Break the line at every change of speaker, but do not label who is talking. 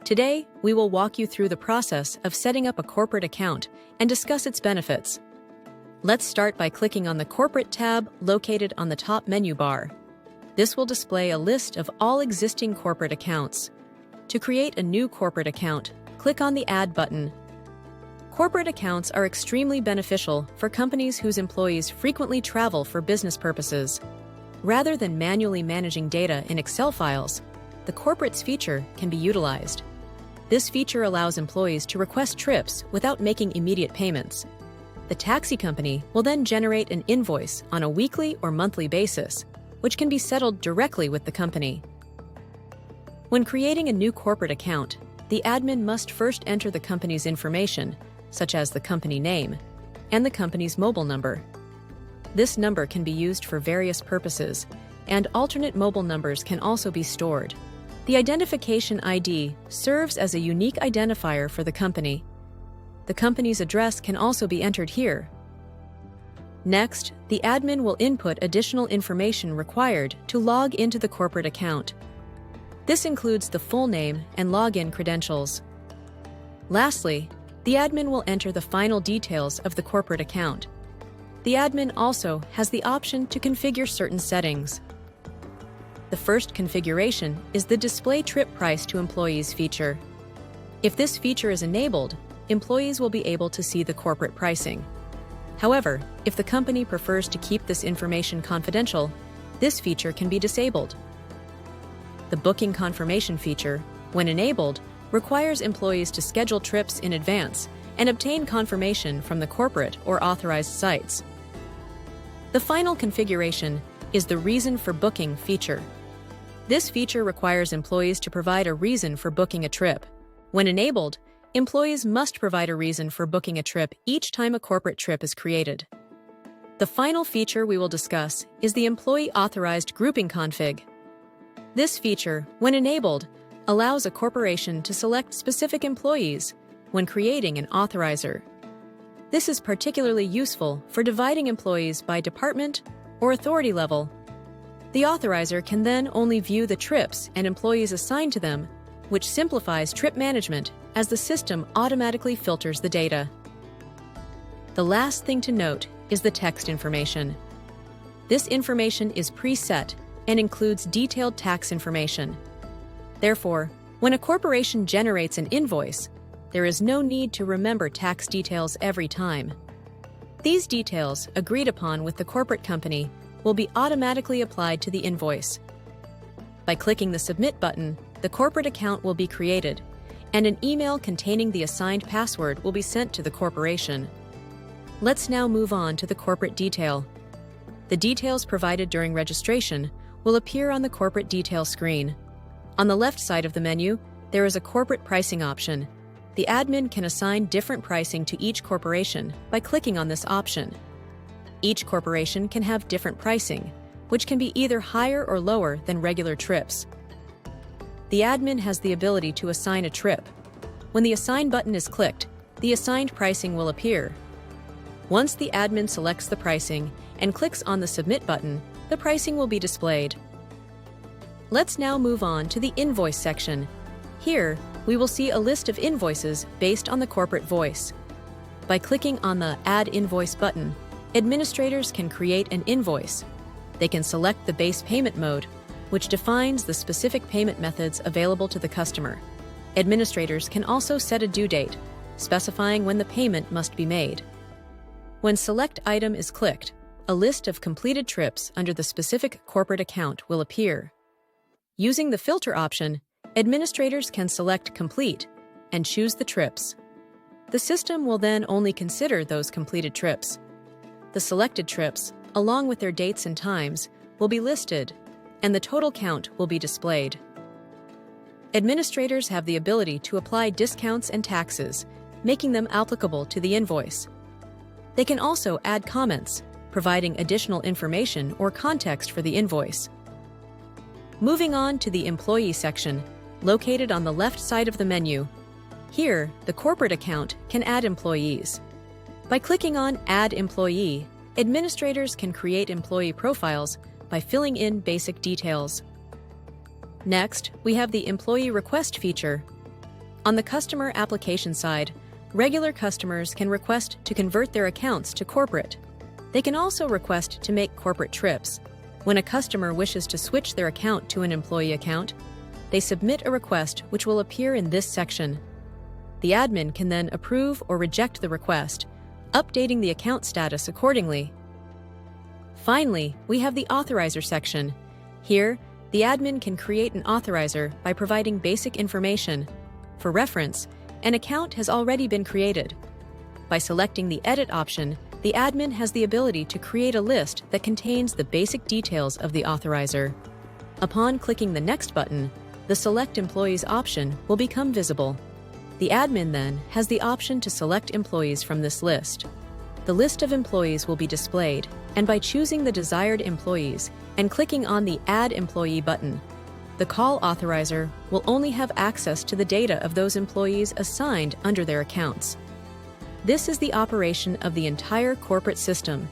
Today, we will walk you through the process of setting up a corporate account and discuss its benefits. Let's start by clicking on the Corporate tab located on the top menu bar. This will display a list of all existing corporate accounts. To create a new corporate account, click on the Add button. Corporate accounts are extremely beneficial for companies whose employees frequently travel for business purposes. Rather than manually managing data in Excel files, the Corporates feature can be utilized. This feature allows employees to request trips without making immediate payments. The taxi company will then generate an invoice on a weekly or monthly basis, which can be settled directly with the company. When creating a new corporate account, the admin must first enter the company's information, such as the company name, and the company's mobile number. This number can be used for various purposes, and alternate mobile numbers can also be stored. The identification ID serves as a unique identifier for the company. The company's address can also be entered here. Next, the admin will input additional information required to log into the corporate account. This includes the full name and login credentials. Lastly, the admin will enter the final details of the corporate account. The admin also has the option to configure certain settings. The first configuration is the Display Trip Price to Employees feature. If this feature is enabled, employees will be able to see the corporate pricing. However, if the company prefers to keep this information confidential, this feature can be disabled. The Booking Confirmation feature, when enabled, requires employees to schedule trips in advance and obtain confirmation from the corporate or authorized sites. The final configuration is the Reason for Booking feature. This feature requires employees to provide a reason for booking a trip. When enabled, employees must provide a reason for booking a trip each time a corporate trip is created. The final feature we will discuss is the Employee Authorized Grouping config. This feature, when enabled, allows a corporation to select specific employees when creating an authorizer. This is particularly useful for dividing employees by department or authority level. The authorizer can then only view the trips and employees assigned to them, which simplifies trip management as the system automatically filters the data. The last thing to note is the text information. This information is preset and includes detailed tax information. Therefore, when a corporation generates an invoice, there is no need to remember tax details every time. These details, agreed upon with the corporate company, will be automatically applied to the invoice. By clicking the Submit button, the corporate account will be created, and an email containing the assigned password will be sent to the corporation. Let's now move on to the corporate detail. The details provided during registration will appear on the corporate detail screen. On the left side of the menu, there is a corporate pricing option. The admin can assign different pricing to each corporation by clicking on this option. Each corporation can have different pricing, which can be either higher or lower than regular trips. The admin has the ability to assign a trip. When the Assign button is clicked, the assigned pricing will appear. Once the admin selects the pricing and clicks on the Submit button, the pricing will be displayed. Let's now move on to the Invoice section. Here, we will see a list of invoices based on the corporate voice. By clicking on the Add Invoice button, administrators can create an invoice. They can select the base payment mode, which defines the specific payment methods available to the customer. Administrators can also set a due date, specifying when the payment must be made. When Select Item is clicked, a list of completed trips under the specific corporate account will appear. Using the Filter option, administrators can select Complete and choose the trips. The system will then only consider those completed trips. The selected trips, along with their dates and times, will be listed, and the total count will be displayed. Administrators have the ability to apply discounts and taxes, making them applicable to the invoice. They can also add comments, providing additional information or context for the invoice. Moving on to the Employee section, located on the left side of the menu. Here, the corporate account can add employees. By clicking on Add Employee, administrators can create employee profiles by filling in basic details. Next, we have the Employee Request feature. On the customer application side, regular customers can request to convert their accounts to corporate. They can also request to make corporate trips. When a customer wishes to switch their account to an employee account, they submit a request which will appear in this section. The admin can then approve or reject the request, updating the account status accordingly. Finally, we have the authorizer section. Here, the admin can create an authorizer by providing basic information. For reference, an account has already been created. By selecting the Edit option, the admin has the ability to create a list that contains the basic details of the authorizer. Upon clicking the Next button, the Select Employees option will become visible. The admin then has the option to select employees from this list. The list of employees will be displayed, and by choosing the desired employees and clicking on the Add Employee button, the call authorizer will only have access to the data of those employees assigned under their accounts. This is the operation of the entire corporate system,